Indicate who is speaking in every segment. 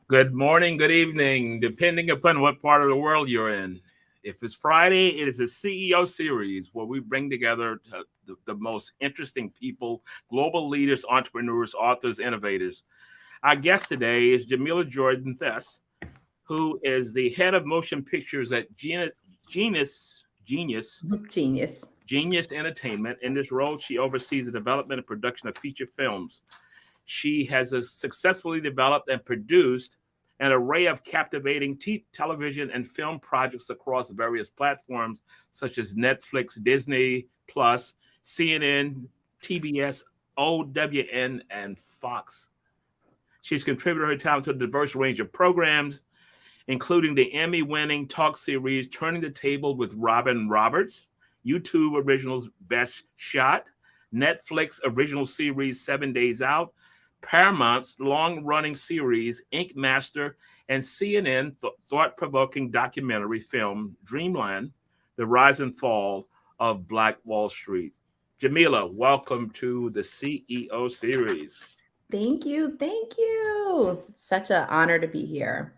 Speaker 1: Good morning, good evening, depending upon what part of the world you're in. If it's Friday, it is a CEO series where we bring together the most interesting people, global leaders, entrepreneurs, authors, innovators. Our guest today is Jamila Jordan, Theus, who is the head of motion pictures at Genius Entertainment. In this role, she oversees the development and production of feature films. She has successfully developed and produced an array of captivating television and film projects across various platforms such as Netflix, Disney Plus, CNN, TBS, OWN, and Fox. She's contributed her talent to a diverse range of programs, including the Emmy-winning talk series Turning the Table with Robin Roberts, YouTube Originals Best Shot, Netflix original series 7 Days Out, Paramount's long-running series Ink Master, and CNN thought-provoking documentary film Dreamland, The Rise and Fall of Black Wall Street. Jamila, welcome to the CEO series.
Speaker 2: Thank you. Such an honor to be here.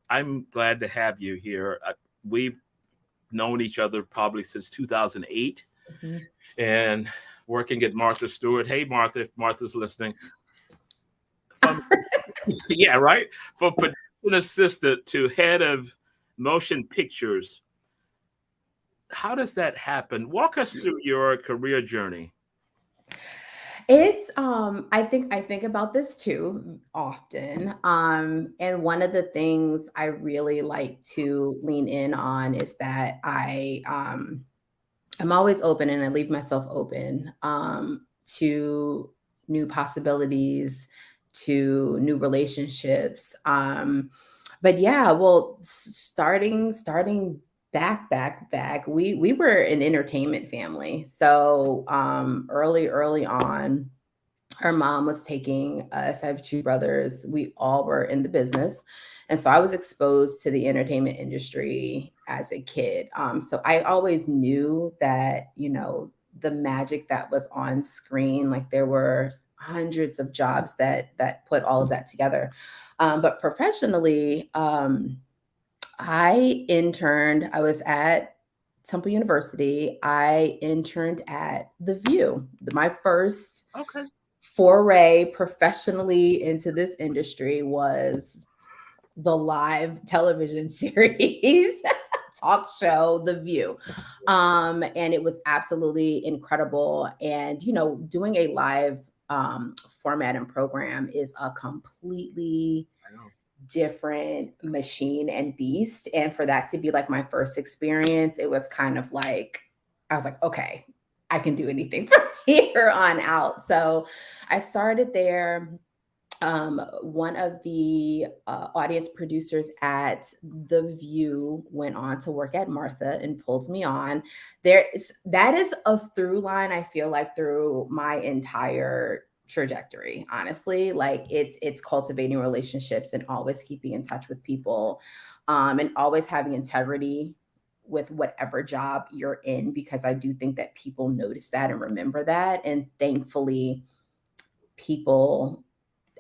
Speaker 1: I'm glad to have you here. We've known each other probably since 2008 and working at Martha Stewart. Hey, Martha, if Martha's listening. Yeah, right. From production assistant to head of motion pictures. How does that happen? Walk us through your career journey.
Speaker 2: It's I think about this too often. And one of the things I really like to lean in on is that I'm always open and I leave myself open to new possibilities, to new relationships. But yeah, well, starting back, we were an entertainment family. So early on, her mom was taking us. I have two brothers. We all were in the business. And so I was exposed to the entertainment industry as a kid. So I always knew that, the magic that was on screen, like there were hundreds of jobs that put all of that together. But professionally, I was at Temple University. I interned at The View. My first foray professionally into this industry was the live television series talk show, The View. And it was absolutely incredible. And, doing a live format and program is a completely different machine and beast. And for that to be like my first experience, it was kind of like, I was like, okay, I can do anything from here on out. So I started there. One of the audience producers at The View went on to work at Martha and pulled me on. That is a through line, I feel like, through my entire trajectory, honestly. Like it's cultivating relationships and always keeping in touch with people, and always having integrity with whatever job you're in, because I do think that people notice that and remember that. And thankfully, people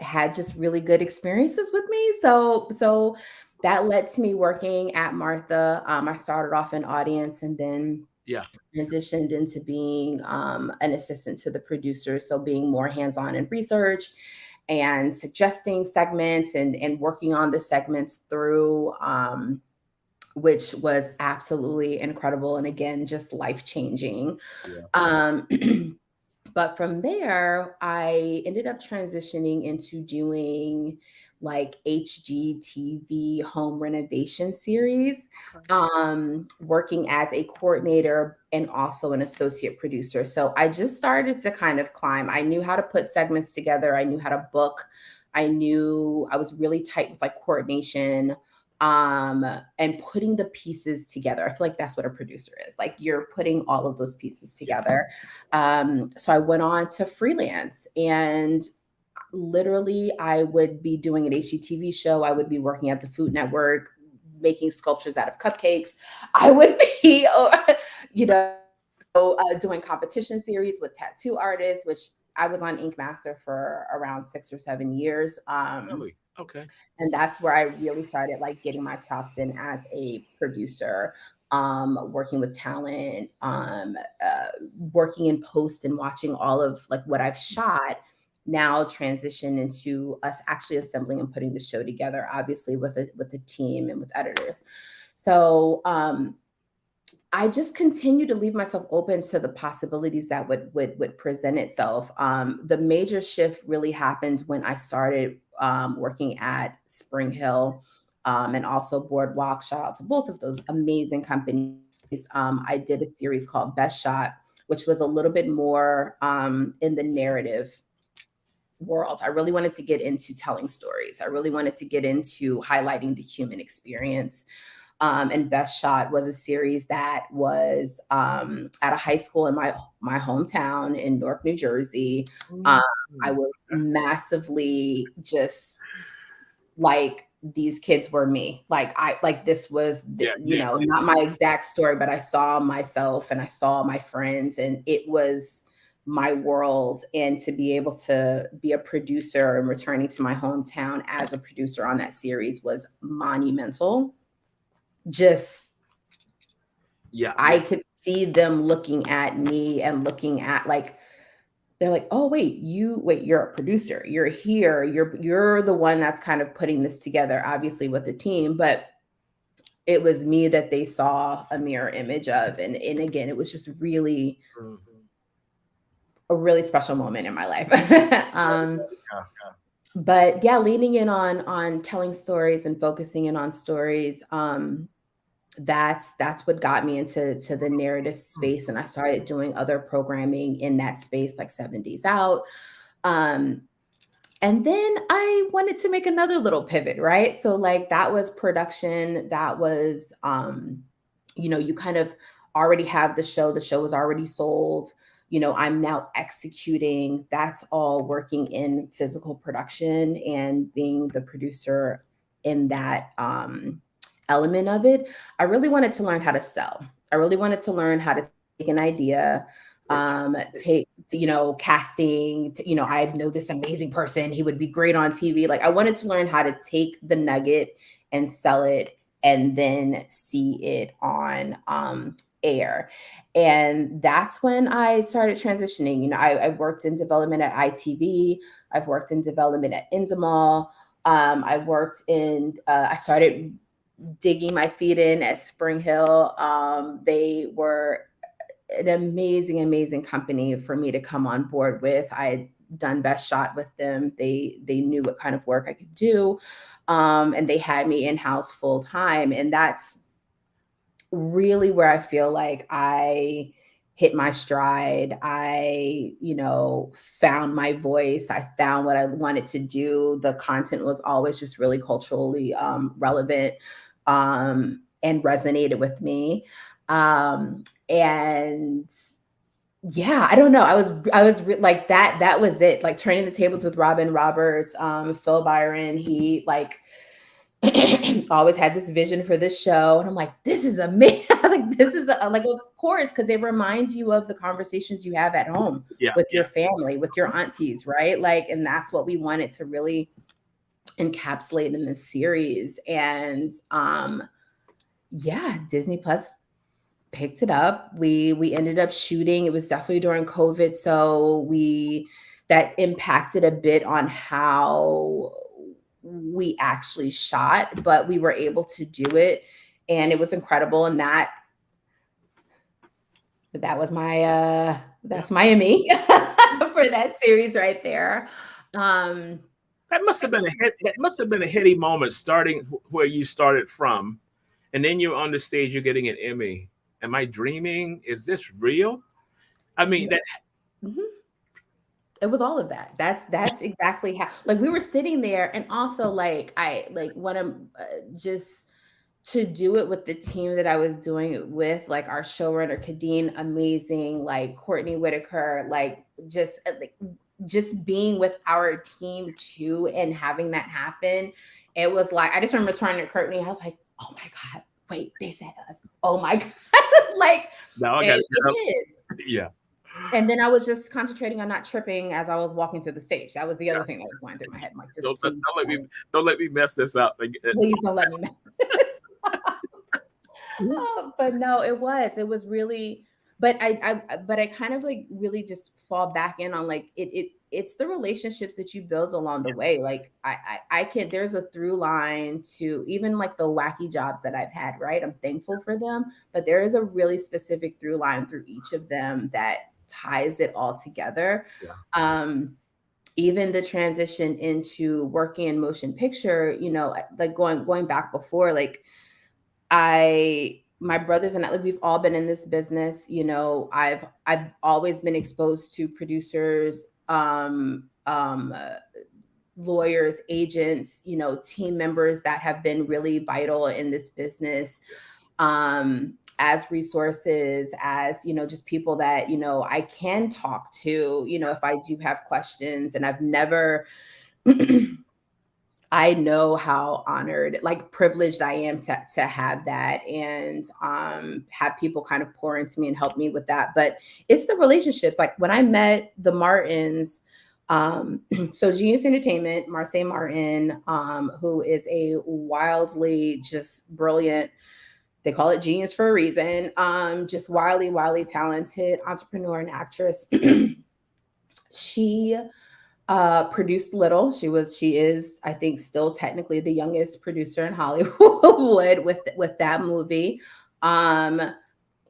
Speaker 2: had just really good experiences with me. So that led to me working at Martha. I started off in audience and then transitioned into being an assistant to the producer. So being more hands-on in research and suggesting segments and working on the segments through, which was absolutely incredible. And again, just life-changing. But from there, I ended up transitioning into doing like HGTV home renovation series, working as a coordinator and also an associate producer. So I just started to kind of climb. I knew how to put segments together. I knew how to book. I knew I was really tight with like coordination, and putting the pieces together. I feel like that's what a producer is. Like you're putting all of those pieces together. So I went on to freelance, and literally I would be doing an HGTV show. I would be working at the Food Network, making sculptures out of cupcakes. I would be, doing competition series with tattoo artists, which I was on Ink Master for around 6 or 7 years.
Speaker 1: Really? Okay.
Speaker 2: And that's where I really started like getting my chops in as a producer, working with talent, working in post and watching all of like what I've shot now transition into us actually assembling and putting the show together, obviously with a team and with editors. So I just continue to leave myself open to the possibilities that would present itself. The major shift really happened when I started working at Spring Hill, and also Boardwalk. Shout out to both of those amazing companies. I did a series called Best Shot, which was a little bit more in the narrative world. I really wanted to get into telling stories. I really wanted to get into highlighting the human experience. And Best Shot was a series that was at a high school in my hometown in Newark, New Jersey. I was massively just like, these kids were me. This was, not my exact story, but I saw myself and I saw my friends, and it was my world. And to be able to be a producer and returning to my hometown as a producer on that series was monumental. I could see them looking at me and looking at like, they're like, oh, you're a producer. You're here. You're the one that's kind of putting this together, obviously with the team, but it was me that they saw a mirror image of. And again, it was just really a really special moment in my life. But yeah, leaning in on telling stories and focusing in on stories. That's what got me into the narrative space. And I started doing other programming in that space, like 7 Days Out. And then I wanted to make another little pivot, right? So like that was production. That was, you kind of already have the show. The show was already sold. I'm now executing. That's all working in physical production and being the producer in that element of it. I really wanted to learn how to sell. I really wanted to learn how to take an idea, casting, I know this amazing person, he would be great on TV. Like I wanted to learn how to take the nugget and sell it and then see it on air. And that's when I started transitioning. I worked in development at ITV. I've worked in development at Endemol. I started digging my feet in at Spring Hill. They were an amazing, amazing company for me to come on board with. I had done Best Shot with them. They knew what kind of work I could do. And they had me in-house full time. And that's really where I feel like I hit my stride. I, found my voice. I found what I wanted to do. The content was always just really culturally relevant and resonated with me. And yeah, I don't know. I was like that. That was it. Like Turning the Tables with Robin Roberts, Phil Byron. He like always had this vision for this show, and I'm like, this is amazing. I was like, this is like, of course, because it reminds you of the conversations you have at home with your family, with your aunties, right? Like, and that's what we wanted to really encapsulate in this series. And Disney Plus picked it up. We ended up shooting. It was definitely during COVID, so that impacted a bit on how we actually shot, but we were able to do it, and it was incredible. And that was my that's my Emmy for that series right there.
Speaker 1: That must have been a heady moment, starting where you started from, and then you're on the stage, you're getting an Emmy. Am I dreaming? Is this real? I mean,
Speaker 2: it was all of that. That's exactly how, like, we were sitting there. And also like I like want to just to do it with the team that I was doing it with, like our showrunner Kadeen, amazing, like Courtney Whitaker, like just being with our team too and having that happen. It was like, I just remember turning to Courtney, I was like, oh my God, wait, they said us. Oh my God. Like,
Speaker 1: no, I got
Speaker 2: it is.
Speaker 1: Yeah.
Speaker 2: And then I was just concentrating on not tripping as I was walking to the stage. That was the other thing that was going through my head. I'm like, just please
Speaker 1: don't let me mess this up.
Speaker 2: please don't let me mess this up. But no, it was really, but I kind of like really just fall back in on like it's the relationships that you build along the way. Like I can, there's a through line to even like the wacky jobs that I've had, right? I'm thankful for them, but there is a really specific through line through each of them that ties it all together. Even the transition into working in motion picture, you know, like going back before, like my brothers and I, like, we've all been in this business. You know, I've always been exposed to producers, lawyers, agents, you know, team members that have been really vital in this business, as resources, as, you know, just people that, you know, I can talk to, you know, if I do have questions. And I've never I know how honored, like privileged I am to have that, and have people kind of pour into me and help me with that. But it's the relationships. Like when I met the Martins, so Genius Entertainment, Marseille Martin, who is a wildly just brilliant, they call it genius for a reason, just wildly talented entrepreneur and actress. She produced Little. She is, I think, still technically the youngest producer in Hollywood with that movie. I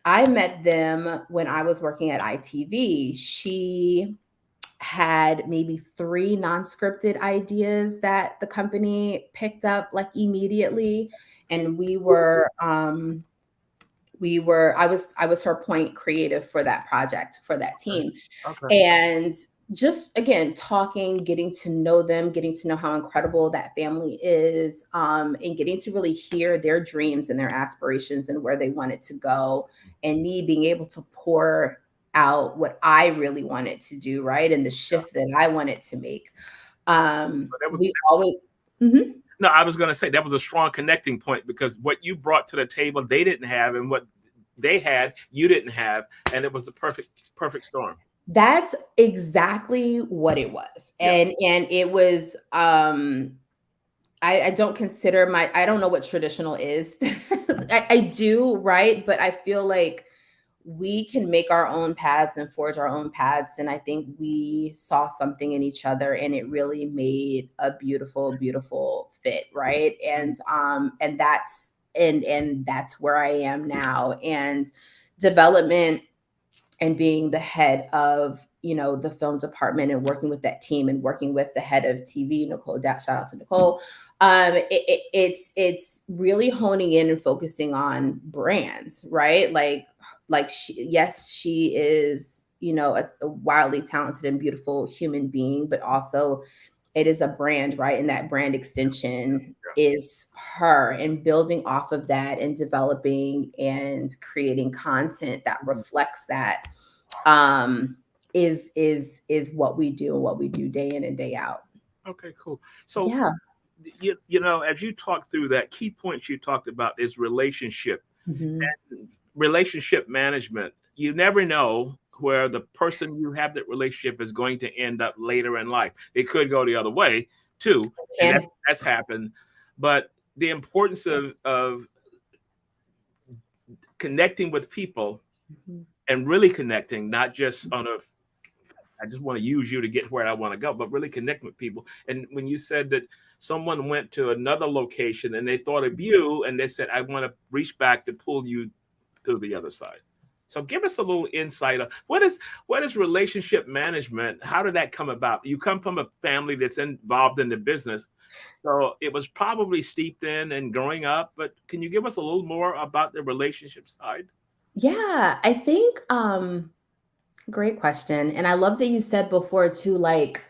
Speaker 2: met them when I was working at ITV. She had maybe 3 non-scripted ideas that the company picked up like immediately, and I was her point creative for that project, for that team.
Speaker 1: Okay.
Speaker 2: And just again, talking, getting to know them, getting to know how incredible that family is, and getting to really hear their dreams and their aspirations and where they wanted to go, and me being able to pour out what I really wanted to do, right? And the shift that I wanted to make. We always. Mm-hmm.
Speaker 1: No, I was going to say that was a strong connecting point, because what you brought to the table, they didn't have, and what they had, you didn't have, and it was the perfect storm.
Speaker 2: That's exactly what it was. And it was, I don't consider I don't know what traditional is. I do, right? But I feel like we can make our own paths and forge our own paths. And I think we saw something in each other, and it really made a beautiful fit, right? And that's where I am now. And development and being the head of, you know, the film department and working with that team and working with the head of TV, Nicole, shout out to Nicole. It's really honing in and focusing on brands, right? Like she is, you know, a wildly talented and beautiful human being, but also it is a brand, right? And that brand extension is her, and building off of that and developing and creating content that reflects that, is what we do, and what we do day in and day out.
Speaker 1: Okay, cool. So you know, as you talk through that, key points you talked about is relationship.
Speaker 2: Mm-hmm.
Speaker 1: And relationship management. You never know where the person you have that relationship is going to end up later in life. It could go the other way too, and that's happened. But the importance of connecting with people, and really connecting, not just on a, I just want to use you to get where I want to go, but really connect with people. And when you said that someone went to another location and they thought of you, and they said, I want to reach back to pull you to the other side. So give us a little insight on what is relationship management? How did that come about? You come from a family that's involved in the business, so it was probably steeped in and growing up, but can you give us a little more about the relationship side?
Speaker 2: Yeah, I think, great question. And I love that you said before too, like,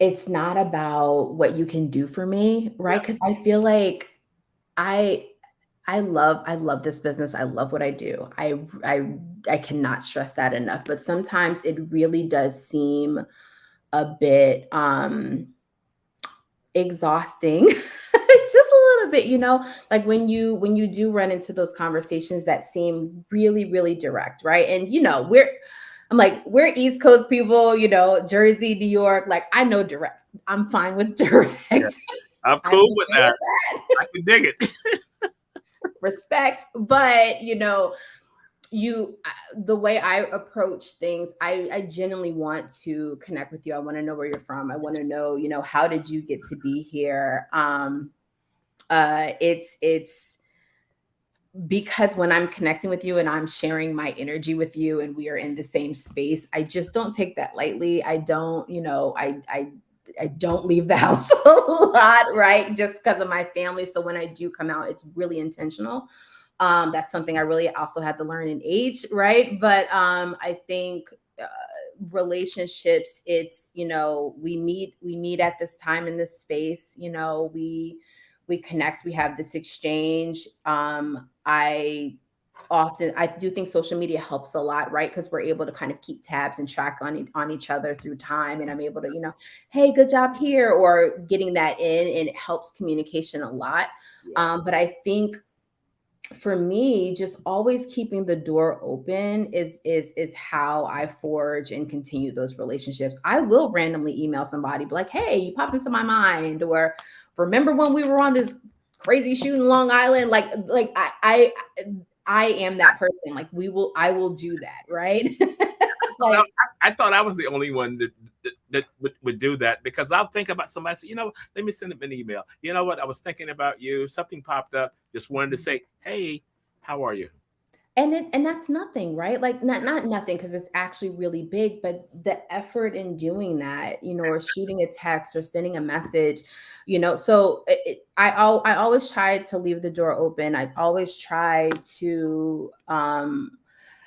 Speaker 2: it's not about what you can do for me, right? Because I feel like I love this business. I love what I do. I cannot stress that enough. But sometimes it really does seem a bit exhausting just a little bit, like when you do run into those conversations that seem really, really direct, right? And we're East Coast people, Jersey, New York. Like I know direct. I'm fine with direct.
Speaker 1: Yeah, I'm cool with that. I can dig it.
Speaker 2: Respect, but the way I approach things, I genuinely want to connect with you. I want to know where you're from. I want to know, how did you get to be here? It's because when I'm connecting with you and I'm sharing my energy with you and we are in the same space, I just don't take that lightly. I don't, I don't leave the house a lot, right? Just because of my family. So when I do come out, it's really intentional. That's something I really also had to learn in age, right? But I think relationships, it's, we meet at this time in this space, we connect, we have this exchange. I do think social media helps a lot, right? Because we're able to kind of keep tabs and track on each other through time. And I'm able to, hey, good job here, or getting that in, and it helps communication a lot.
Speaker 1: Yeah.
Speaker 2: But I think for me, just always keeping the door open is how I forge and continue those relationships. I will randomly email somebody, be like, hey, you popped into my mind, or remember when we were on this crazy shoot in Long Island? Like I am that person. Like I will do that, right?
Speaker 1: Like, I thought I was the only one that would do that, because I'll think about somebody, say, let me send them an email. You know what? I was thinking about you. Something popped up. Just wanted to say, hey, how are you?
Speaker 2: And that's nothing, right? Like not nothing, because it's actually really big, but the effort in doing that, or shooting a text or sending a message, so I always try to leave the door open. I always try to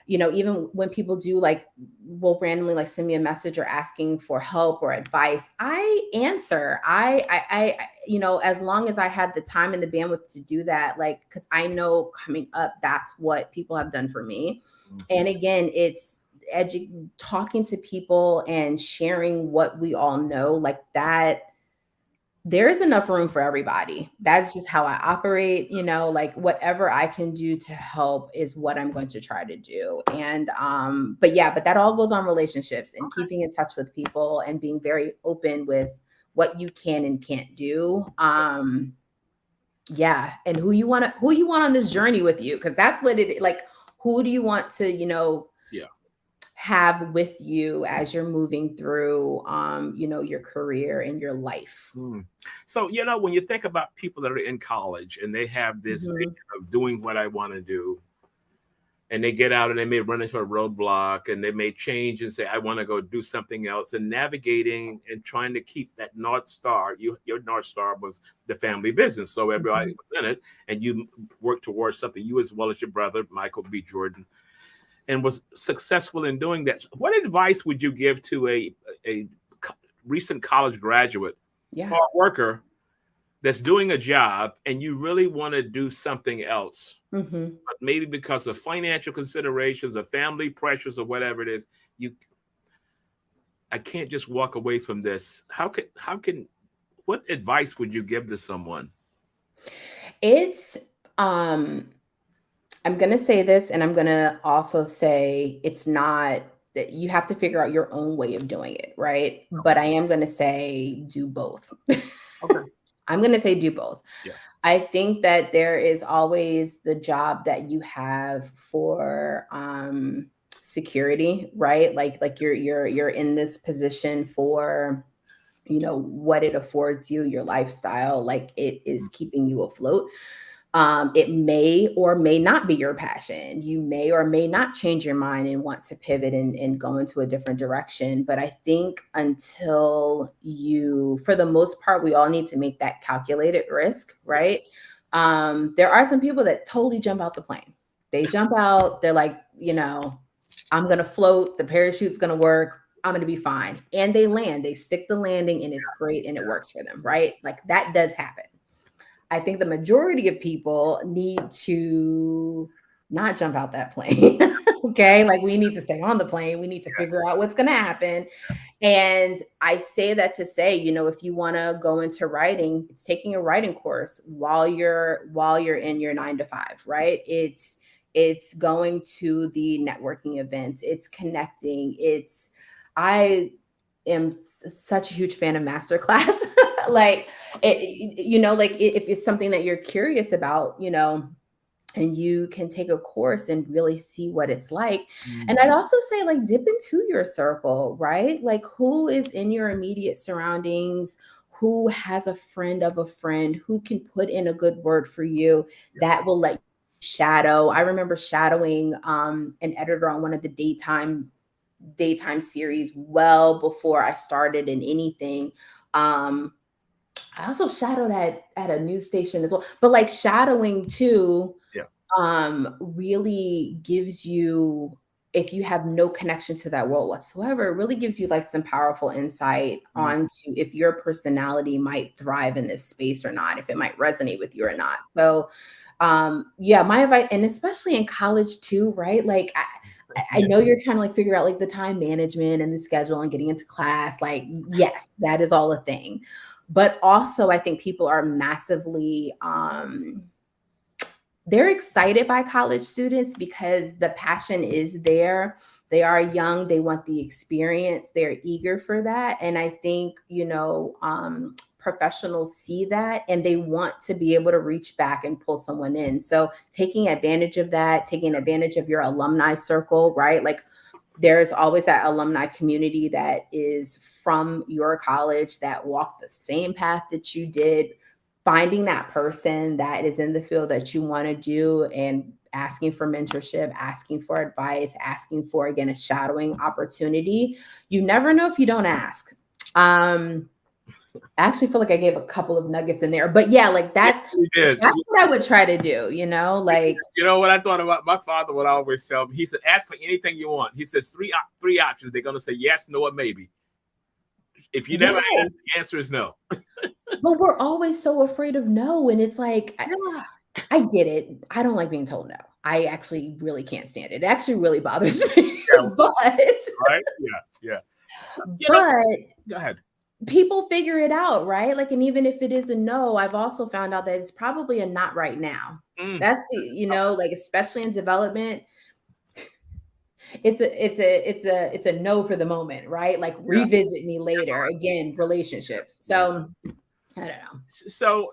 Speaker 2: even when people do will randomly send me a message or asking for help or advice, I answer. I as long as I have the time and the bandwidth to do that, because I know coming up, that's what people have done for me. Mm-hmm. And again, it's talking to people and sharing what we all know, like that. There is enough room for everybody. That's just how I operate, whatever I can do to help is what I'm going to try to do. And, but that all goes on relationships and keeping in touch with people and being very open with what you can and can't do. And who you want on this journey with you. Cause that's what who do you want to, have with you as you're moving through, your career and your life.
Speaker 1: So, when you think about people that are in college and they have this vision of doing what I want to do, and they get out and they may run into a roadblock and they may change and say, I want to go do something else, and navigating and trying to keep that North Star. Your North Star was the family business. So everybody was in it, and you worked towards something, you as well as your brother, Michael B. Jordan, and was successful in doing that. What advice would you give to a recent college graduate or worker that's doing a job and you really want to do something else, but maybe because of financial considerations or family pressures or whatever it is, I can't just walk away from this. What advice would you give to someone?
Speaker 2: It's, I'm going to say this, and I'm going to also say it's not that you have to figure out your own way of doing it, right? Okay. But I am going to say do both. Okay. I'm going to say do both. Yeah. I think that there is always the job that you have for security, right? Like you're in this position for what it affords you, your lifestyle, like it is keeping you afloat. It may or may not be your passion. You may or may not change your mind and want to pivot and go into a different direction. But I think until for the most part, we all need to make that calculated risk, right? There are some people that totally jump out the plane. They jump out, they're like, I'm going to float, the parachute's going to work, I'm going to be fine. And they land, they stick the landing, and it's great and it works for them, right? Like that does happen. I think the majority of people need to not jump out that plane. Okay. Like we need to stay on the plane. We need to figure out what's going to happen. And I say that to say, if you want to go into writing, it's taking a writing course while you're in your 9 to 5, right? It's going to the networking events, it's connecting, I am such a huge fan of masterclass. Like if it's something that you're curious about, and you can take a course and really see what it's like. And I'd also say, like, dip into your circle, right? Like, who is in your immediate surroundings? Who has a friend of a friend who can put in a good word for you that will let you shadow? I remember shadowing an editor on one of the daytime series well before I started in anything. I also shadowed at a news station as well, but like shadowing too, really gives you, if you have no connection to that world whatsoever, it really gives you like some powerful insight onto if your personality might thrive in this space or not, if it might resonate with you or not. So my advice, and especially in college too, right? Like I know you're trying to like figure out like the time management and the schedule and getting into class. Like, yes, that is all a thing. But also I think people are massively they're excited by college students because the passion is there. They are young, they want the experience, they're eager for that. And I think, professionals see that and they want to be able to reach back and pull someone in. So taking advantage of that, taking advantage of your alumni circle, right? Like there's always that alumni community that is from your college that walked the same path that you did, finding that person that is in the field that you want to do and asking for mentorship, asking for advice, asking for, again, a shadowing opportunity. You never know if you don't ask. I actually feel like I gave a couple of nuggets in there, but yeah, like that's what I would try to do, like.
Speaker 1: You know what I thought about? My father would always tell me, he said, ask for anything you want. He says three options. They're going to say yes, no, or maybe. If you never ask, the answer is no.
Speaker 2: But we're always so afraid of no. And it's like, I get it. I don't like being told no. I actually really can't stand it. It actually really bothers me. But
Speaker 1: right? Yeah.
Speaker 2: But
Speaker 1: go ahead.
Speaker 2: People figure it out, right? Like, and even if it is a no, I've also found out that it's probably a not right now. That's the, like, especially in development, it's a no for the moment, right? Like revisit me later. Again, relationships. So I don't know.
Speaker 1: So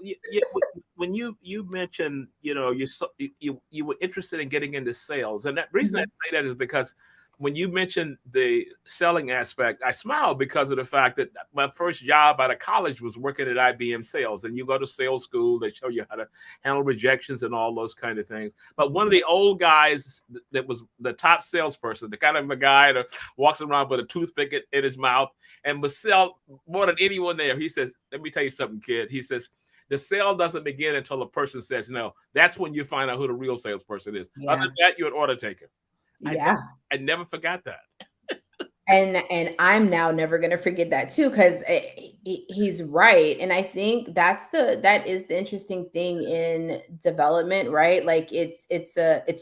Speaker 1: when you mentioned, you were interested in getting into sales, and that reason I say that is because when you mentioned the selling aspect, I smiled because of the fact that my first job out of college was working at IBM sales, and you go to sales school, they show you how to handle rejections and all those kind of things. But one of the old guys that was the top salesperson, the kind of a guy that walks around with a toothpick in his mouth and would sell more than anyone there. He says, let me tell you something, kid. He says, the sale doesn't begin until a person says no. That's when you find out who the real salesperson is. Other than that, you're an order taker. I never forgot that.
Speaker 2: And I'm now never going to forget that too, because he's right. And I think that is the interesting thing in development, right? Like it's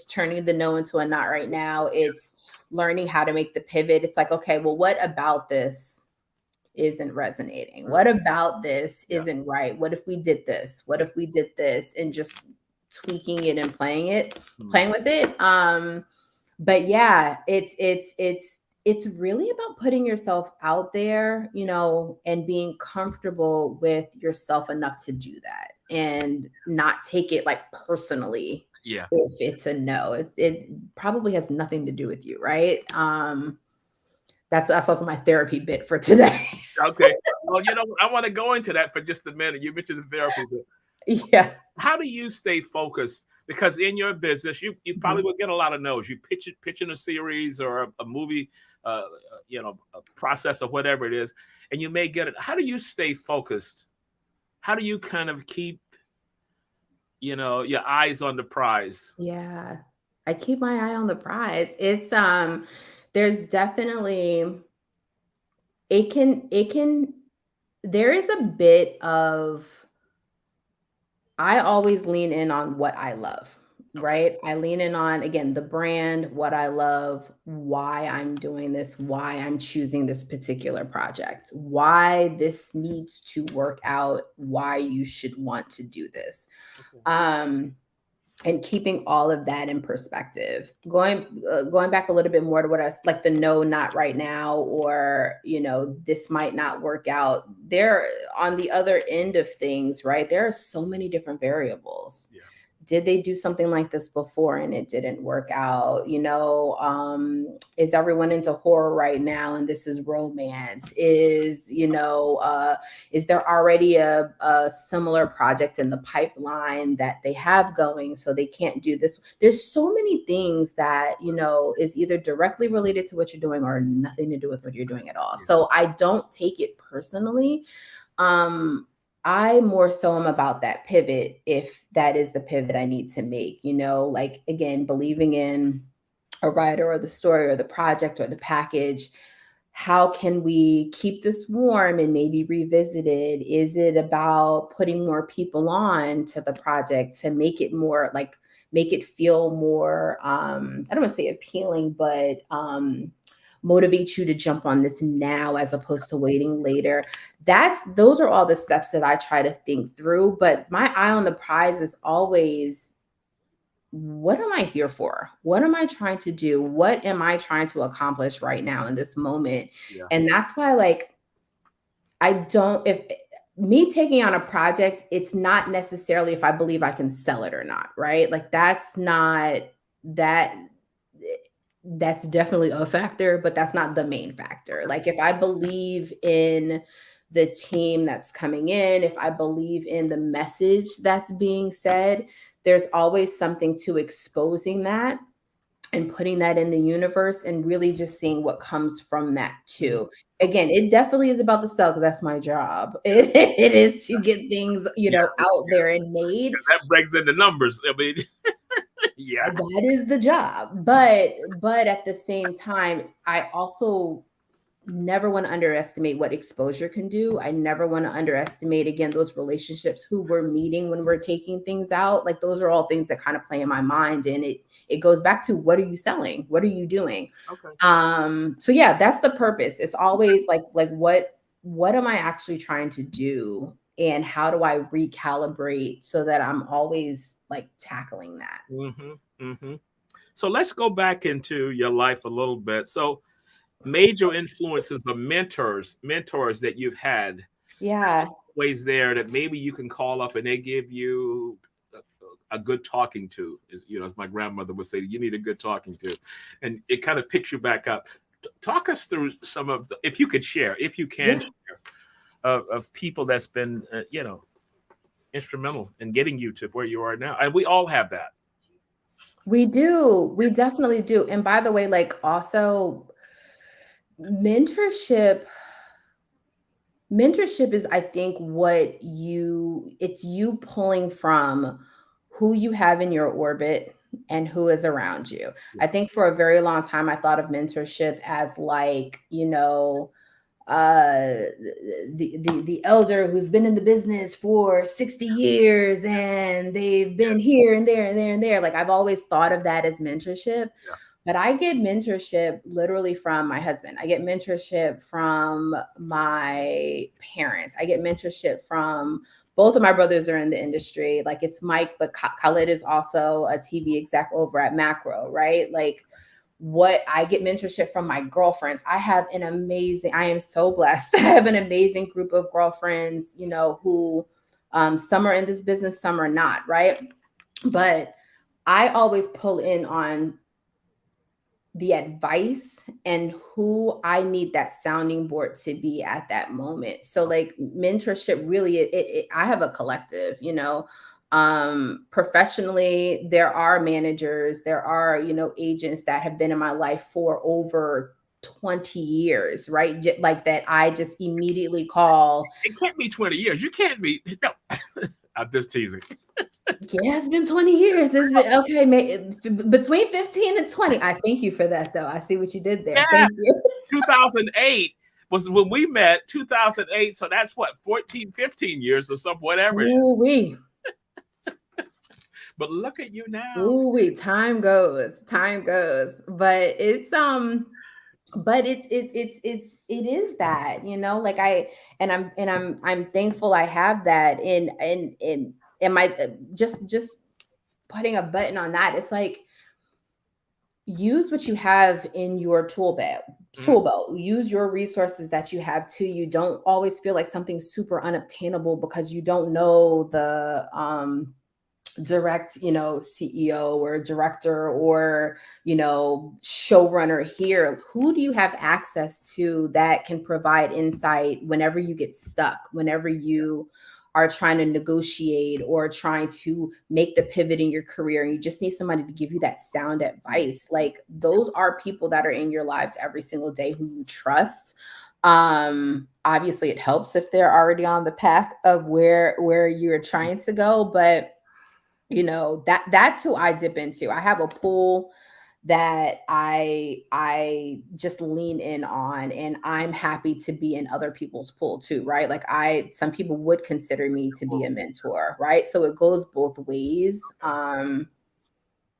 Speaker 2: turning the no into a not right now. It's learning how to make the pivot. It's like, okay, well, what about this isn't resonating? What about this isn't right? What if we did this? What if we did this? And just tweaking it and playing with it. But yeah, it's really about putting yourself out there, and being comfortable with yourself enough to do that and not take it like personally.
Speaker 1: Yeah.
Speaker 2: If it's a no, it probably has nothing to do with you, right? That's also my therapy bit for today.
Speaker 1: Okay. Well, I want to go into that for just a minute. You mentioned the therapy bit.
Speaker 2: Yeah.
Speaker 1: How do you stay focused? Because in your business, you probably will get a lot of no's. You pitching a series or a movie, a process or whatever it is, and you may get it. How do you stay focused? How do you kind of keep, your eyes on the prize?
Speaker 2: Yeah, I keep my eye on the prize. It's there's definitely there is a bit of, I always lean in on what I love, right? I lean in on, again, the brand, what I love, why I'm doing this, why I'm choosing this particular project, why this needs to work out, why you should want to do this. And keeping all of that in perspective. Going back a little bit more to what I was like, the no, not right now, or this might not work out. There, on the other end of things, right? There are so many different variables.
Speaker 1: Yeah.
Speaker 2: Did they do something like this before and it didn't work out? Is everyone into horror right now and this is romance? Is there already a similar project in the pipeline that they have going so they can't do this? There's so many things that, is either directly related to what you're doing or nothing to do with what you're doing at all.
Speaker 1: Yeah.
Speaker 2: So I don't take it personally. I more so am about that pivot, if that is the pivot I need to make, like, again, believing in a writer or the story or the project or the package. How can we keep this warm and maybe revisit it? Is it about putting more people on to the project to make it more make it feel more, I don't want to say appealing, but motivate you to jump on this now as opposed to waiting later? Those are all the steps that I try to think through. But my eye on the prize is always, what am I here for? What am I trying to do? What am I trying to accomplish right now in this moment?
Speaker 1: Yeah.
Speaker 2: And that's why, if me taking on a project, it's not necessarily if I believe I can sell it or not, right? Like, that's definitely a factor, but that's not the main factor. Like, if I believe in the team that's coming in, if I believe in the message that's being said, there's always something to exposing that and putting that in the universe and really just seeing what comes from that too. Again, it definitely is about the sell, because that's my job. It is to get things, out there and made.
Speaker 1: That breaks into numbers. I mean, yeah,
Speaker 2: that is the job. But at the same time, I also never want to underestimate what exposure can do. I never want to underestimate, again, those relationships, who we're meeting when we're taking things out. Like, those are all things that kind of play in my mind. And it goes back to, what are you selling? What are you doing?
Speaker 1: Okay.
Speaker 2: So yeah, that's the purpose. It's always like what am I actually trying to do? And how do I recalibrate so that I'm always tackling that?
Speaker 1: Mm-hmm. Mm-hmm. So let's go back into your life a little bit. So, major influences of mentors that you've had.
Speaker 2: Yeah.
Speaker 1: Ways there that maybe you can call up and they give you a good talking to. As my grandmother would say, you need a good talking to, and it kind of picks you back up. Talk us through some of the, if you can share, share, of people that's been instrumental in getting you to where you are now. And we all have that.
Speaker 2: We do. We definitely do. And by the way, also, mentorship is, I think, it's you pulling from who you have in your orbit and who is around you. I think for a very long time, I thought of mentorship as the elder who's been in the business for 60 years and they've been here and there and there and there. Like, I've always thought of that as mentorship.
Speaker 1: Yeah.
Speaker 2: But I get mentorship literally from my husband. I get mentorship from my parents. I get mentorship from both of my brothers are in the industry. Like, it's Mike, but Khalid is also a TV exec over at Macro, right? Like, what I get mentorship from my girlfriends. I am so blessed. I have an amazing group of girlfriends, who some are in this business, some are not, right? But I always pull in on the advice and who I need that sounding board to be at that moment. So mentorship really, I have a collective, professionally, there are managers, there are, agents that have been in my life for over 20 years, right? Like that, I just immediately call.
Speaker 1: It can't be 20 years. You can't be. No, I'm just teasing.
Speaker 2: Yeah, it's been 20 years. It's been okay, between 15 and 20. I thank you for that, though. I see what you did there.
Speaker 1: Yeah.
Speaker 2: Thank you.
Speaker 1: 2008 was when we met, 2008. So that's what, 14, 15 years or something, whatever.
Speaker 2: Ooh-wee.
Speaker 1: But look at you now.
Speaker 2: Ooh, wait, time goes, but it is that, like I'm thankful I have that. And my just putting a button on that, it's like, use what you have in your tool belt. Use your resources that you have to you. Don't always feel like something's super unobtainable because you don't know the direct, CEO or director or, showrunner here. Who do you have access to that can provide insight whenever you get stuck, whenever you are trying to negotiate or trying to make the pivot in your career, and you just need somebody to give you that sound advice? Like, those are people that are in your lives every single day who you trust. Obviously it helps if they're already on the path of where you're trying to go, but that's who I dip into. I have a pool that I just lean in on, and I'm happy to be in other people's pool too, right? Like, some people would consider me to be a mentor, right? So it goes both ways.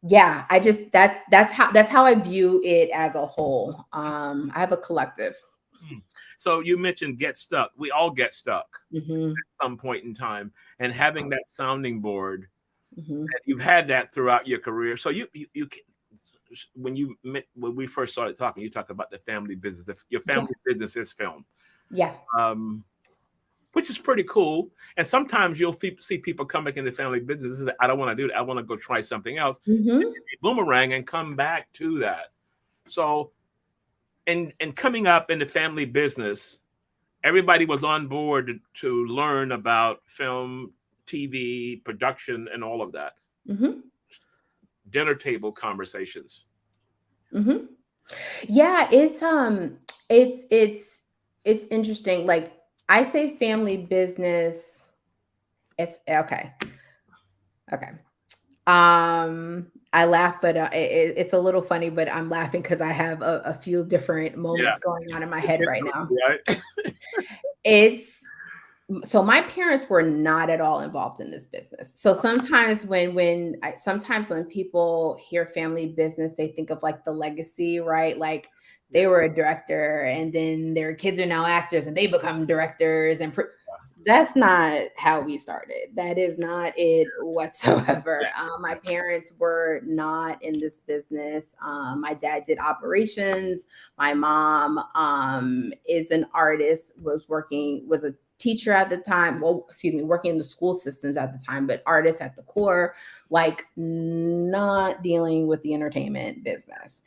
Speaker 2: Yeah, that's how I view it as a whole. I have a collective.
Speaker 1: So you mentioned get stuck. We all get stuck
Speaker 2: Mm-hmm.
Speaker 1: at some point in time, and having that sounding board.
Speaker 2: Mm-hmm.
Speaker 1: And you've had that throughout your career. So you when we first started talking, you talked about the family business. Your family business is film.
Speaker 2: Yeah.
Speaker 1: Which is pretty cool. And sometimes you'll see people come back into family business. I don't want to do that. I want to go try something else.
Speaker 2: Mm-hmm.
Speaker 1: Boomerang and come back to that. So, and coming up in the family business, everybody was on board to learn about film, TV, production, and all of that.
Speaker 2: Mm-hmm.
Speaker 1: Dinner table conversations.
Speaker 2: Mm-hmm. Yeah, it's interesting. Like, I say family business. It's okay. Okay. I laugh, but it's a little funny, but I'm laughing because I have a few different moments going on in my head right now.
Speaker 1: Right?
Speaker 2: It's So my parents were not at all involved in this business. So sometimes when people hear family business, they think of like the legacy, right? Like, they were a director and then their kids are now actors and they become directors, and that's not how we started. That is not it whatsoever. My parents were not in this business. My dad did operations. My mom is an artist, was a teacher at the time. Well, excuse me, working in the school systems at the time, but artist at the core, like, not dealing with the entertainment business.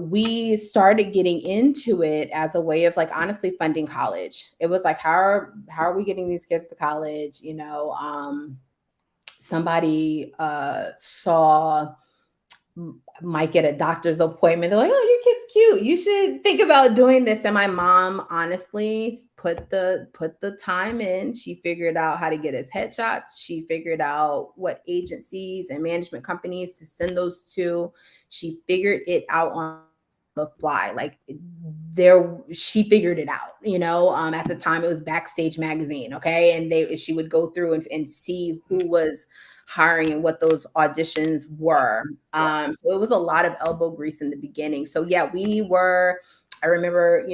Speaker 2: We started getting into it as a way of, like, honestly funding college. It was like, how are we getting these kids to college? Somebody saw Mike at a doctor's appointment. They're like, "Oh, your kid's cute. You should think about doing this." And my mom honestly put the time in. She figured out how to get his headshots. She figured out what agencies and management companies to send those to. She figured it out on the fly. Like, she figured it out. At the time it was Backstage Magazine, okay, and she would go through and see who was hiring and what those auditions were. So it was a lot of elbow grease in the beginning. So yeah, I remember,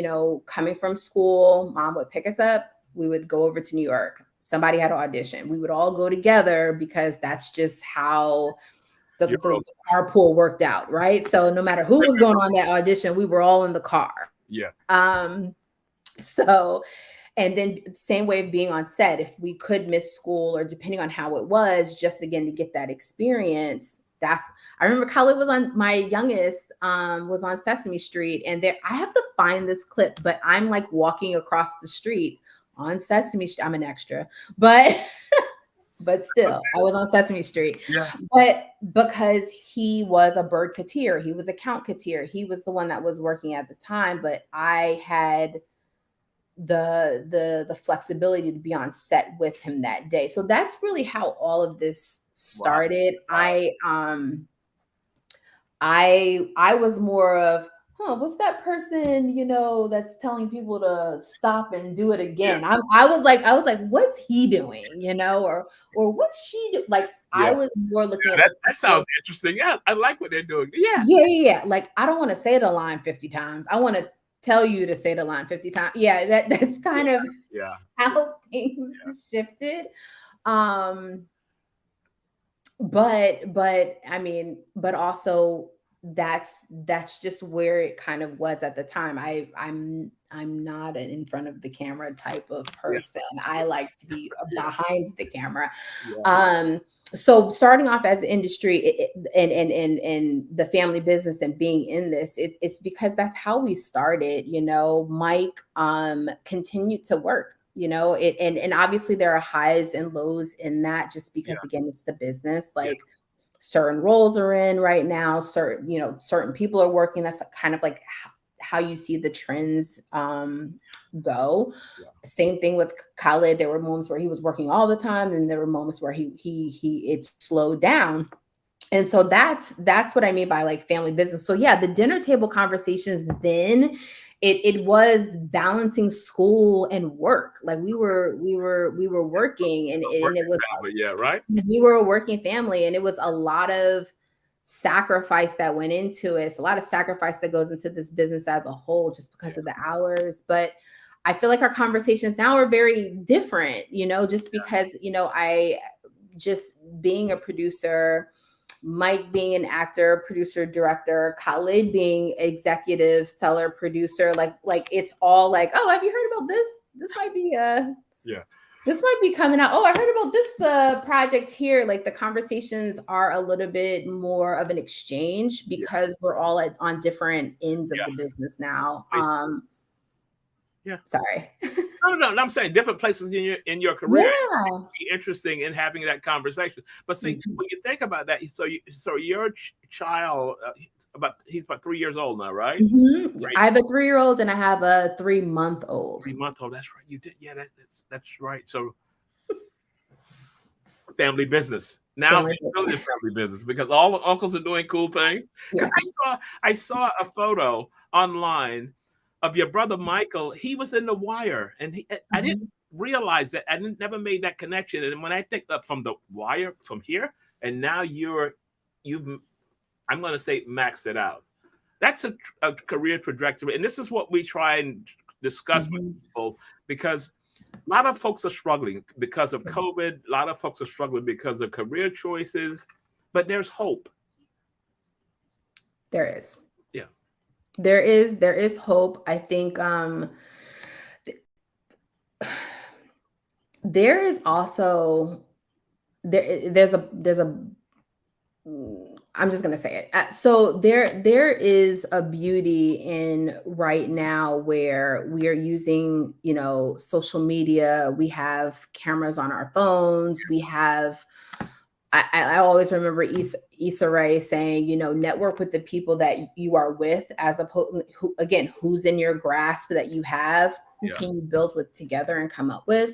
Speaker 2: coming from school, mom would pick us up. We would go over to New York. Somebody had an audition. We would all go together because that's just how the carpool worked out, right? So no matter who was going on that audition, we were all in the car.
Speaker 1: Yeah.
Speaker 2: So, and then same way of being on set, if we could miss school or depending on how it was, just again to get that experience. I remember Khaled my youngest was on Sesame Street, and I have to find this clip, but I'm like walking across the street on Sesame Street. I'm an extra, but still, I was on Sesame Street.
Speaker 1: Yeah.
Speaker 2: But because he was a bird cateer, he was a count cateer, he was the one that was working at the time, but I had the flexibility to be on set with him that day. So that's really how all of this started. Wow. I was more of what's that person, that's telling people to stop and do it
Speaker 1: Yeah.
Speaker 2: again? I was like, what's he doing, or what's she do? Like, I
Speaker 1: Yeah.
Speaker 2: was more looking at the
Speaker 1: That
Speaker 2: people.
Speaker 1: sounds interesting. Yeah, I like what they're doing. Yeah.
Speaker 2: Yeah. Like, I don't want to say the line 50 times. I want to tell you to say the line 50 times. Yeah, that's
Speaker 1: Yeah.
Speaker 2: kind of
Speaker 1: Yeah.
Speaker 2: how things shifted. Um, but I mean, but also that's just where it kind of was at the time. I'm not an in front of the camera type of
Speaker 1: Yeah.
Speaker 2: person. I like to be behind the camera.
Speaker 1: Yeah.
Speaker 2: um so starting off as an industry, and the family business and being in this, it's because that's how we started. Mike continued to work, and obviously there are highs and lows in that, just
Speaker 1: Yeah.
Speaker 2: because again, it's the business.
Speaker 1: Yeah.
Speaker 2: Like, certain roles are in right now, certain people are working. That's kind of like how you see the trends go.
Speaker 1: Yeah.
Speaker 2: Same thing with Khaled. There were moments where he was working all the time, and there were moments where he it slowed down. And so that's what I mean by like family business. So yeah, the dinner table conversations then, it was balancing school and work. Like, we were working, and it was,
Speaker 1: But yeah, right?
Speaker 2: we were a working family, and it was a lot of sacrifice that went into it. It's a lot of sacrifice that goes into this business as a whole, just because of the hours. But I feel like our conversations now are very different, just because, I just being a producer, Mike being an actor, producer, director, Khalid being executive, seller, producer, like it's all like, oh, have you heard about this? This might be
Speaker 1: Yeah.
Speaker 2: this might be coming out. Oh, I heard about this project here. Like, the conversations are a little bit more of an exchange, because we're all on different ends of the business now.
Speaker 1: Yeah.
Speaker 2: Sorry.
Speaker 1: No, I'm saying different places in your career.
Speaker 2: Yeah.
Speaker 1: Be interesting in having that conversation. But see, when you think about that, so your child, he's about 3 years old now, right?
Speaker 2: Mm-hmm. I have a 3-year-old and I have a 3-month-old.
Speaker 1: 3-month-old. That's right. You did. Yeah, that's right. So family business. Now it's really a family business, because all the uncles are doing cool things. Because I saw a photo online of your brother Michael. He was in The Wire, and I didn't realize that. I never made that connection. And when I think up from The Wire from here, and now you've I'm going to say maxed it out. That's a career trajectory, and this is what we try and discuss with people, because a lot of folks are struggling because of COVID. A lot of folks are struggling because of career choices, but there's hope.
Speaker 2: There is.
Speaker 1: Yeah.
Speaker 2: There is hope. I think there is also there's a I'm just gonna say it. So there is a beauty in right now where we are using, social media. We have cameras on our phones. We have. I always remember Issa Rae saying, network with the people that you are with, as opposed, who's in your grasp that you have, who can you build with together and come up with.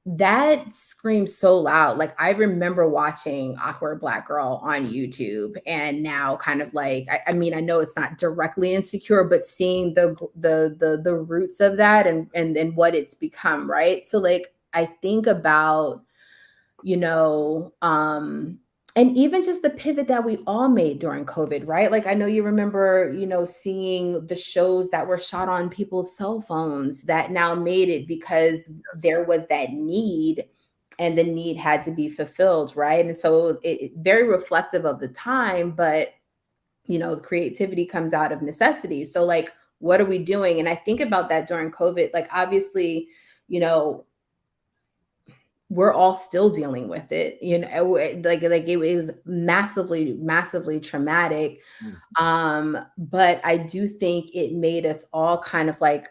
Speaker 2: That screams so loud. Like, I remember watching Awkward Black Girl on YouTube, and now kind of like, I mean, I know it's not directly insecure, but seeing the roots of that, and what it's become, right? So like, I think about, and even just the pivot that we all made during COVID, right? Like, I know you remember, seeing the shows that were shot on people's cell phones that now made it because there was that need, and the need had to be fulfilled, right? And so it was very reflective of the time, but the creativity comes out of necessity. So like, what are we doing? And I think about that during COVID. Like, obviously, we're all still dealing with it, like it was massively traumatic. But I do think it made us all kind of like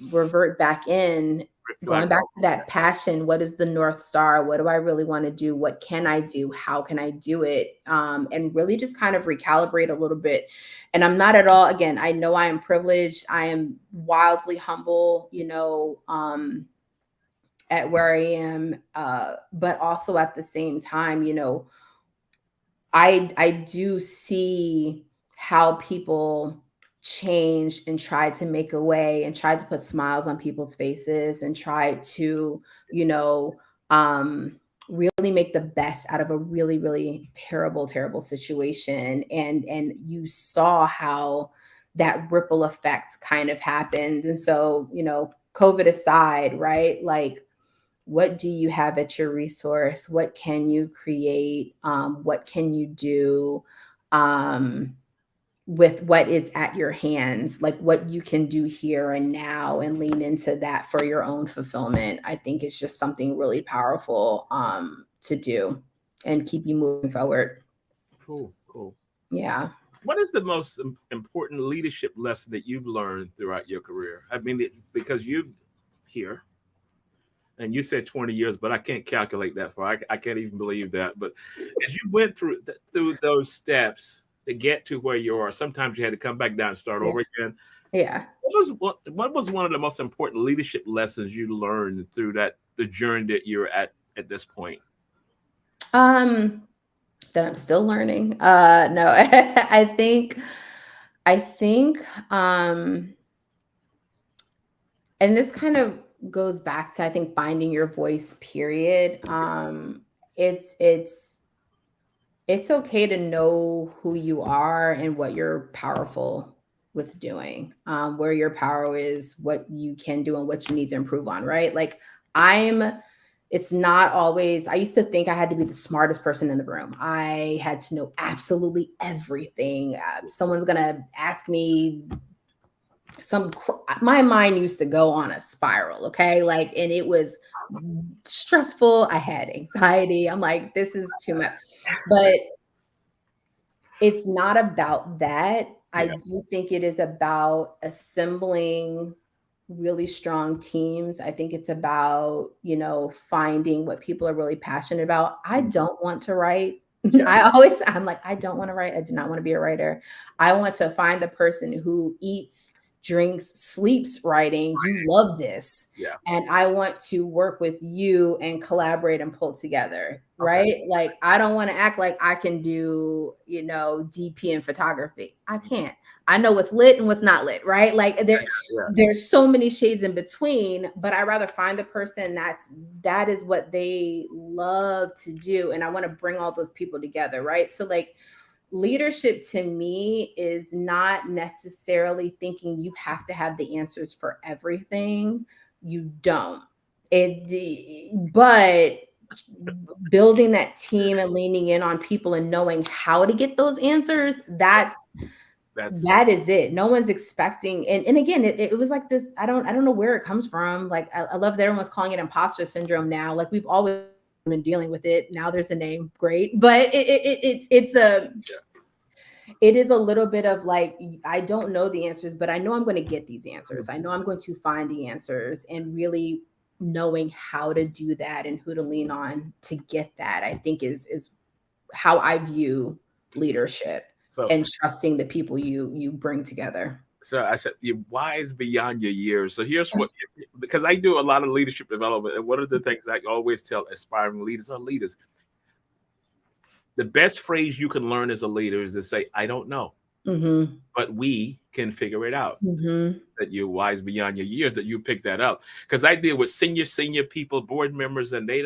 Speaker 2: revert back in, going back to that passion. What is the North Star? What do I really want to do? What can I do? How can I do it? And really just kind of recalibrate a little bit. And I'm not at all, again, I know I am privileged. I am wildly humble, at where I am, but also at the same time, I do see how people changed and tried to make a way and tried to put smiles on people's faces and tried to, you know, really make the best out of a really, really terrible, terrible situation. And you saw how that ripple effect kind of happened. And so, you know, COVID aside, right? Like, what do you have at your resource? What can you create? What can you do? With what is at your hands, like what you can do here and now, and lean into that for your own fulfillment, I think is just something really powerful to do and keep you moving forward.
Speaker 1: Cool, cool.
Speaker 2: Yeah.
Speaker 1: What is the most important leadership lesson that you've learned throughout your career? I mean, because you're here and you said 20 years, but I can't calculate that far. I can't even believe that. But as you went through those steps to get to where you are, sometimes you had to come back down and start
Speaker 2: Yeah.
Speaker 1: over again.
Speaker 2: Yeah.
Speaker 1: What was one of the most important leadership lessons you learned through the journey that you're at this point?
Speaker 2: That I'm still learning. No, I think and this kind of goes back to, I think, finding your voice, period. It's okay to know who you are and what you're powerful with doing, where your power is, what you can do, and what you need to improve on, right? Like, it's not always, I used to think I had to be the smartest person in the room. I had to know absolutely everything. Someone's going to ask me my mind used to go on a spiral. Okay. Like, and it was stressful. I had anxiety. I'm like, this is too much. But it's not about that. I do think it is about assembling really strong teams. I think it's about, you know, finding what people are really passionate about. I don't want to write. I'm like, I don't want to write. I do not want to be a writer. I want to find the person who eats, drinks, sleeps writing. You love this.
Speaker 1: Yeah.
Speaker 2: And I want to work with you and collaborate and pull together. Right. Okay. Like, I don't want to act like I can do, you know, DP and photography. I can't. I know what's lit and what's not lit. Right. Like, there's so many shades in between, but I rather find the person that is what they love to do. And I want to bring all those people together. Right. So, like, leadership to me is not necessarily thinking you have to have the answers for everything. You don't. But building that team and leaning in on people and knowing how to get those answers, that is it. No one's expecting. And again, it was like this. I don't know where it comes from. Like, I love that everyone's calling it imposter syndrome now. Like, we've always been dealing with it. Now there's a name. Great. But it is a little bit of like, I don't know the answers, but I know I'm going to get these answers. I know I'm going to find the answers, and really knowing how to do that and who to lean on to get that, I think is how I view leadership. And trusting the people you bring together.
Speaker 1: So I said, you're wise beyond your years. So here's what, because I do a lot of leadership development, and one of the things I always tell aspiring leaders or leaders, the best phrase you can learn as a leader is to say, I don't know, but we can figure it out. That you're wise beyond your years, that you pick that up. Because I deal with senior people, board members, and they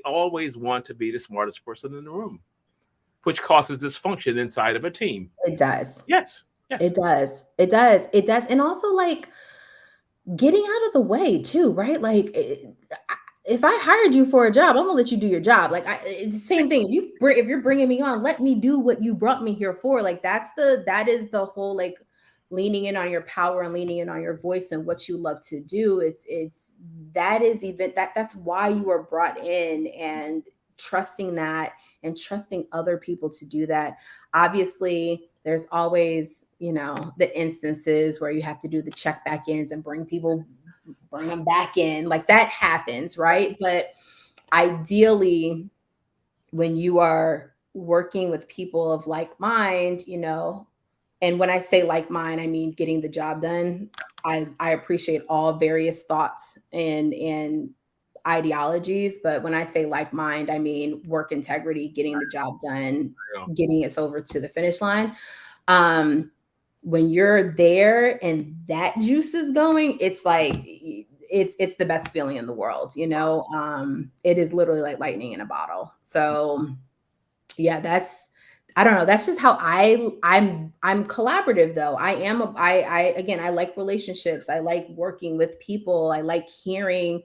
Speaker 1: always want to be the smartest person in the room, which causes dysfunction inside of a team.
Speaker 2: It does.
Speaker 1: Yes.
Speaker 2: It does. And also, like, getting out of the way too, right? Like, if I hired you for a job, I'm gonna let you do your job. Like, it's the same thing. If you're bringing me on, let me do what you brought me here for. Like, that is the whole, like, leaning in on your power and leaning in on your voice and what you love to do. That's why you were brought in, and trusting that and trusting other people to do that. Obviously, there's always, you know, the instances where you have to do the check back ins and bring them back in. Like, that happens, right? But ideally, when you are working with people of like mind, you know, and when I say like mind, I mean getting the job done. I appreciate all various thoughts and ideologies, but when I say like mind, I mean work integrity, getting the job done, getting us over to the finish line. when you're there and that juice is going, it's like it's the best feeling in the world, you know. It is literally like lightning in a bottle. So yeah, that's, I don't know, that's just how I'm collaborative though. I again, I like relationships. I like working with people. I like hearing,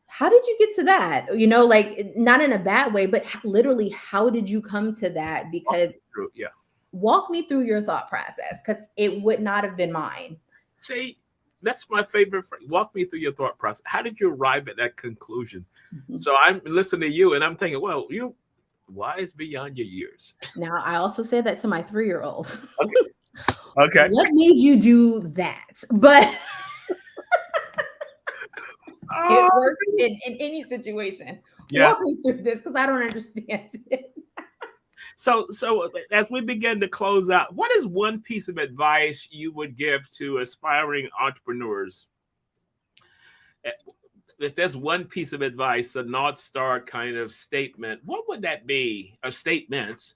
Speaker 2: how did you get to that? You know, like not in a bad way, but literally, how did you come to that? Because
Speaker 1: Yeah.
Speaker 2: walk me through your thought process, because it would not have been mine.
Speaker 1: See, that's my favorite phrase. Walk me through your thought process. How did you arrive at that conclusion?
Speaker 2: Mhm.
Speaker 1: So I'm listening to you and I'm thinking, well, you wise beyond your years.
Speaker 2: Now, I also say that to my 3-year-old.
Speaker 1: Okay. Okay.
Speaker 2: What made you do that? But
Speaker 1: Oh,
Speaker 2: it works in any situation.
Speaker 1: yeah.
Speaker 2: Walk me through this, because I don't understand it.
Speaker 1: So as we begin to close out, what is one piece of advice you would give to aspiring entrepreneurs? If there's one piece of advice, a North Star kind of statement, what would that be? Or statements,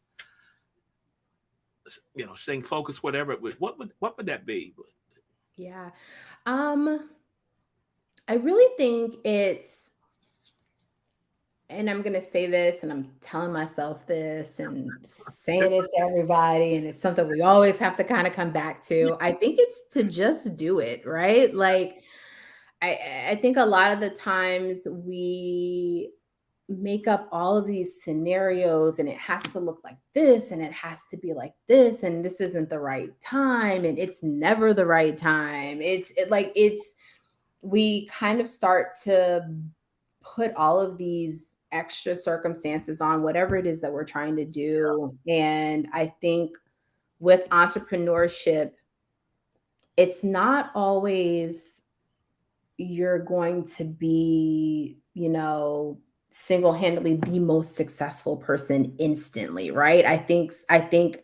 Speaker 1: you know, staying focused, whatever it would. What would that be?
Speaker 2: Yeah. I really think it's, and I'm going to say this, and I'm telling myself this and saying it to everybody, and it's something we always have to kind of come back to. I think it's to just do it, right? Like, I think a lot of the times we make up all of these scenarios, and it has to look like this, and it has to be like this, and this isn't the right time, and it's never the right time. We kind of start to put all of these extra circumstances on whatever it is that we're trying to do. And I think with entrepreneurship, it's not always you're going to be, you know, single-handedly the most successful person instantly, right? I think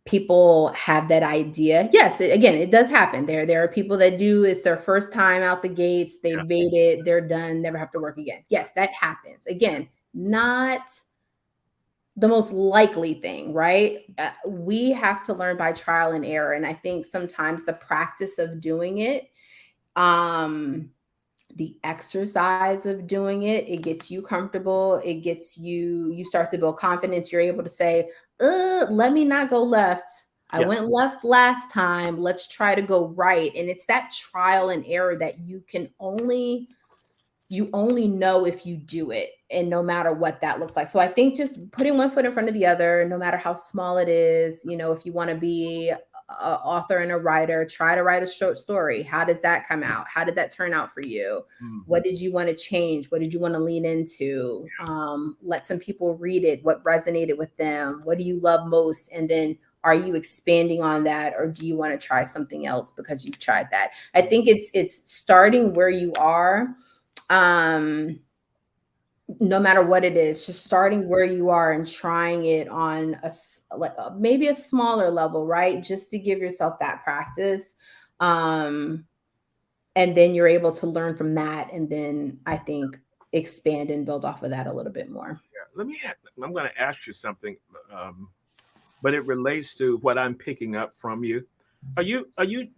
Speaker 2: people have that idea. Yes, again, it does happen. There are people that do, it's their first time out the gates, they
Speaker 1: Yeah.
Speaker 2: made it, they're done, never have to work again. Yes, that happens. Again, not the most likely thing, right? We have to learn by trial and error. And I think sometimes the practice of doing it, um, the exercise of doing it, it gets you comfortable. It gets you start to build confidence. You're able to say, let me not go left. I
Speaker 1: Yeah.
Speaker 2: went left last time. Let's try to go right. And it's that trial and error that you only know if you do it, and no matter what that looks like. So I think just putting one foot in front of the other, no matter how small it is. You know, if you want to be an author and a writer, try to write a short story. How does that come out? How did that turn out for you? What did you want to change? What did you want to lean into? Let some people read it. What resonated with them? What do you love most? And then, are you expanding on that, or do you want to try something else because you've tried that? I think it's starting where you are. No matter what it is, just starting where you are and trying it on maybe a smaller level, right? Just to give yourself that practice. And then you're able to learn from that. And then I think expand and build off of that a little bit more.
Speaker 1: Yeah. I'm going to ask you something, but it relates to what I'm picking up from you. Are you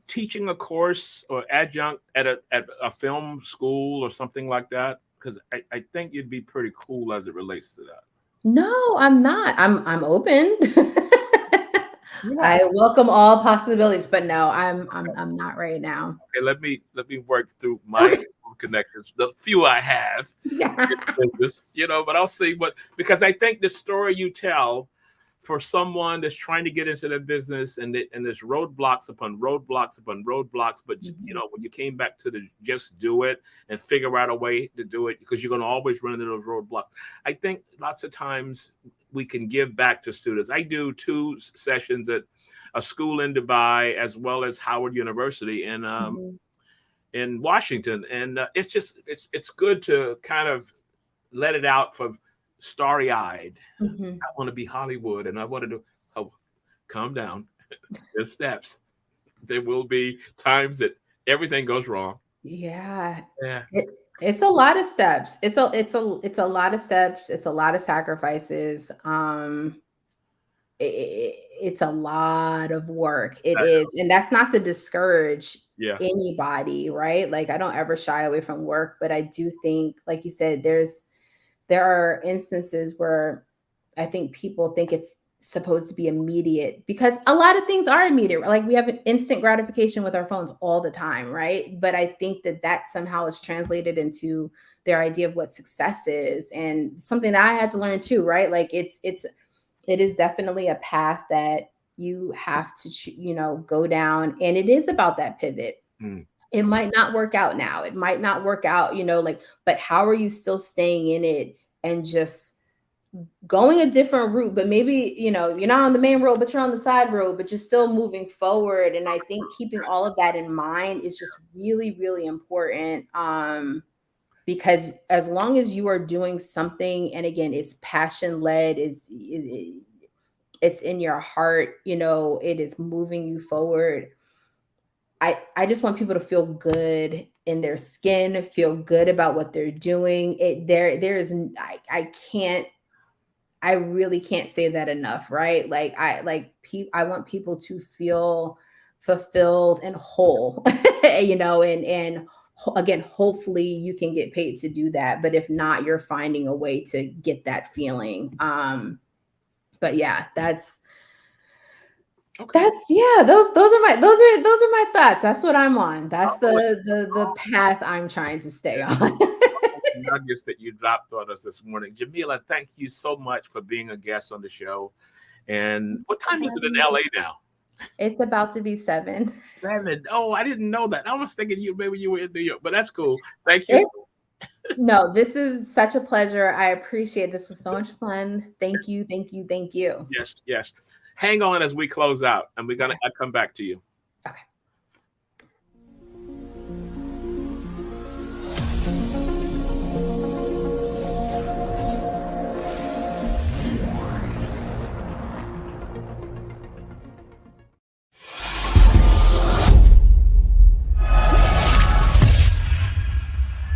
Speaker 1: teaching a course or adjunct at a film school or something like that? Because I think you'd be pretty cool as it relates to that.
Speaker 2: No, I'm not. I'm open.
Speaker 1: Yeah.
Speaker 2: I welcome all possibilities, but no, I'm not right now.
Speaker 1: Okay, let me work through my
Speaker 2: Okay.
Speaker 1: connections, the few I have
Speaker 2: Yeah.
Speaker 1: in business, but I'll see what, because I think the story you tell for someone that's trying to get into the business, and there's roadblocks upon roadblocks upon roadblocks, but when you came back to the just do it and figure out a way to do it, because you're going to always run into those roadblocks. I think lots of times we can give back to students. I do 2 sessions at a school in Dubai as well as Howard University in Washington, and it's good to kind of let it out for starry-eyed.
Speaker 2: Mhm.
Speaker 1: I want to be Hollywood, and I want to do. Oh, calm down. There's steps. There will be times that everything goes wrong.
Speaker 2: Yeah.
Speaker 1: Yeah.
Speaker 2: It's a lot of steps. It's a lot of steps. It's a lot of sacrifices. it's a lot of work. It is. And that's not to discourage anybody, right? Like, I don't ever shy away from work, but I do think, like you said, there are instances where I think people think it's supposed to be immediate, because a lot of things are immediate. Like, we have instant gratification with our phones all the time, right? But I think that somehow is translated into their idea of what success is, and something that I had to learn too, right? Like, it is definitely a path that you have to, go down, and it is about that pivot. It might not work out now. It might not work out, like, but how are you still staying in it and just going a different route? But maybe, you're not on the main road, but you're on the side road, but you're still moving forward. And I think keeping all of that in mind is just really, really important. Because as long as you are doing something, and again, it's passion led, it's in your heart, it is moving you forward. I just want people to feel good in their skin, feel good about what they're doing. I really can't say that enough, right? Like, I want people to feel fulfilled and whole, and again, hopefully you can get paid to do that. But if not, you're finding a way to get that feeling. But yeah, those are my thoughts. That's what I'm on. That's the path I'm trying to stay on.
Speaker 1: Nuggets that you dropped on us this morning. Jamila, thank you so much for being a guest on the show. And what time is it in LA now?
Speaker 2: It's about to be 7.
Speaker 1: 7. Oh, I didn't know that. I was thinking maybe you were in New York, but that's cool. Thank you.
Speaker 2: No, this is such a pleasure. I appreciate it. This was so much fun. Thank you. Thank you. Thank you.
Speaker 1: Yes. Hang on as we close out, and we're going to come back to you.